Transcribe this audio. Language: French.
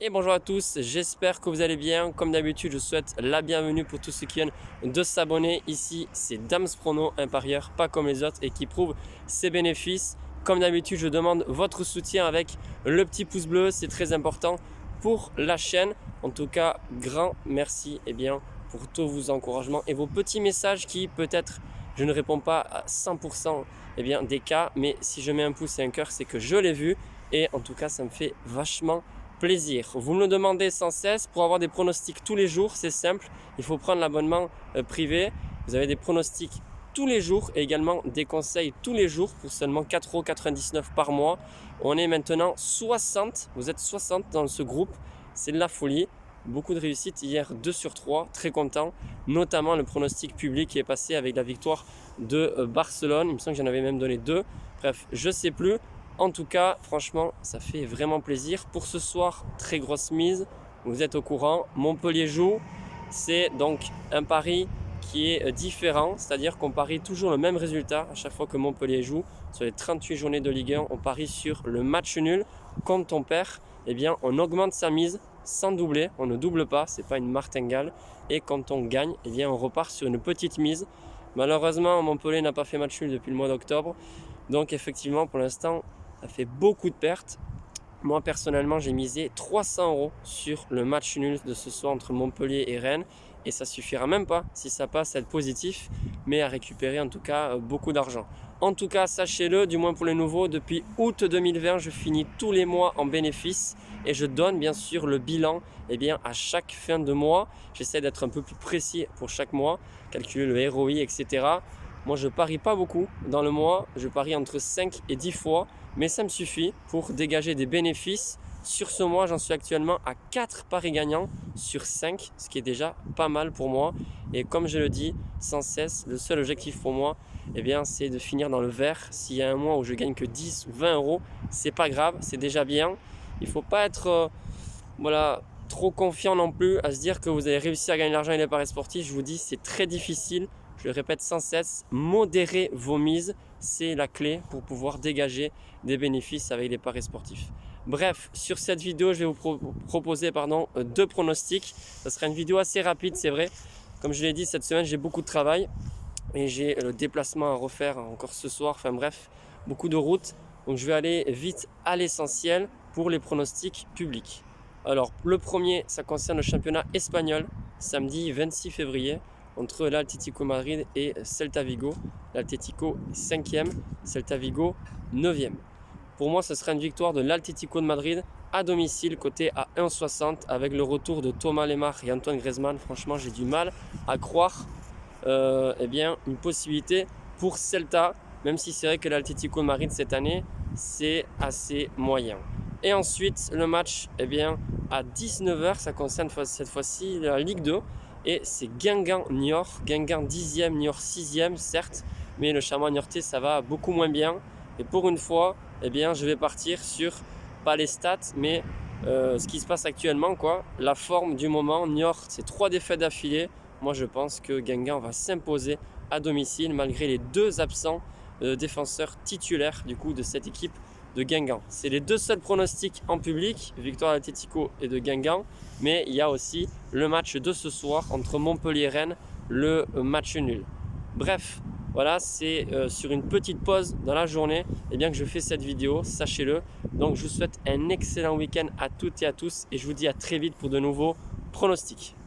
Et bonjour à tous, j'espère que vous allez bien. Comme d'habitude, je souhaite la bienvenue pour tous ceux qui viennent de s'abonner. Ici, c'est Dams Prono, un parieur pas comme les autres et qui prouve ses bénéfices. Comme d'habitude, je demande votre soutien avec le petit pouce bleu, c'est très important pour la chaîne. En tout cas, grand merci pour tous vos encouragements et vos petits messages qui peut-être je ne réponds pas à 100% des cas, mais si je mets un pouce et un cœur, c'est que je l'ai vu et en tout cas, ça me fait vachement plaisir. Vous me le demandez sans cesse. Pour avoir des pronostics tous les jours, c'est simple. Il faut prendre l'abonnement privé. Vous avez des pronostics tous les jours et également des conseils tous les jours pour seulement 4,99 € par mois. On est maintenant 60. Vous êtes 60 dans ce groupe. C'est de la folie. Beaucoup de réussite hier, 2 sur 3. Très content. Notamment le pronostic public qui est passé avec la victoire de Barcelone. Il me semble que j'en avais même donné 2. Bref, je ne sais plus. En tout cas, franchement, ça fait vraiment plaisir. Pour ce soir, très grosse mise. Vous êtes au courant. Montpellier joue. C'est donc un pari qui est différent. C'est-à-dire qu'on parie toujours le même résultat à chaque fois que Montpellier joue. Sur les 38 journées de Ligue 1, on parie sur le match nul. Quand on perd, on augmente sa mise sans doubler. On ne double pas. Ce n'est pas une martingale. Et quand on gagne, on repart sur une petite mise. Malheureusement, Montpellier n'a pas fait match nul depuis le mois d'octobre. Donc effectivement, pour l'instant, ça fait beaucoup de pertes. Moi personnellement, j'ai misé 300 € sur le match nul de ce soir entre Montpellier et Rennes. Et ça suffira même pas, si ça passe, à être positif, mais à récupérer en tout cas beaucoup d'argent. En tout cas, sachez-le, du moins pour les nouveaux, depuis août 2020, je finis tous les mois en bénéfice et je donne bien sûr le bilan à chaque fin de mois. J'essaie d'être un peu plus précis pour chaque mois, calculer le ROI, etc. Moi, je parie pas beaucoup dans le mois, je parie entre 5 et 10 fois, mais ça me suffit pour dégager des bénéfices. Sur ce mois, j'en suis actuellement à 4 paris gagnants sur 5, ce qui est déjà pas mal pour moi. Et comme je le dis sans cesse, le seul objectif pour moi, c'est de finir dans le vert. S'il y a un mois où je gagne que 10 ou 20 €, c'est pas grave, c'est déjà bien. Il ne faut pas être trop confiant non plus à se dire que vous allez réussir à gagner de l'argent avec les paris sportifs. Je vous dis, c'est très difficile. Je le répète sans cesse, modérez vos mises, c'est la clé pour pouvoir dégager des bénéfices avec les paris sportifs. Bref, sur cette vidéo, je vais vous proposer 2 pronostics. Ce sera une vidéo assez rapide, c'est vrai. Comme je l'ai dit, cette semaine, j'ai beaucoup de travail et j'ai le déplacement à refaire encore ce soir. Enfin bref, beaucoup de routes. Donc je vais aller vite à l'essentiel pour les pronostics publics. Alors, le premier, ça concerne le championnat espagnol, samedi 26 février. Entre l'Atlético Madrid et Celta Vigo. L'Atlético 5e, Celta Vigo 9e. Pour moi, ce sera une victoire de l'Atlético de Madrid à domicile, coté à 1,60 avec le retour de Thomas Lemar et Antoine Griezmann. Franchement, j'ai du mal à croire une possibilité pour Celta, même si c'est vrai que l'Atlético de Madrid cette année, c'est assez moyen. Et ensuite, le match à 19 h, ça concerne cette fois-ci la Ligue 2. Et c'est Guingamp-Niort, Guingamp 10e, Niort 6e, certes, mais le Chamois niortais, ça va beaucoup moins bien. Et pour une fois, je vais partir sur, pas les stats, mais ce qui se passe actuellement, la forme du moment. Niort, c'est 3 défaites d'affilée. Moi, je pense que Guingamp va s'imposer à domicile, malgré les 2 absents défenseurs titulaires de cette équipe de Guingamp. C'est les 2 seuls pronostics en public, victoire d'Atlético et de Guingamp, mais il y a aussi le match de ce soir entre Montpellier et Rennes, le match nul. Bref, voilà, c'est sur une petite pause dans la journée que je fais cette vidéo, sachez-le. Donc je vous souhaite un excellent week-end à toutes et à tous et je vous dis à très vite pour de nouveaux pronostics.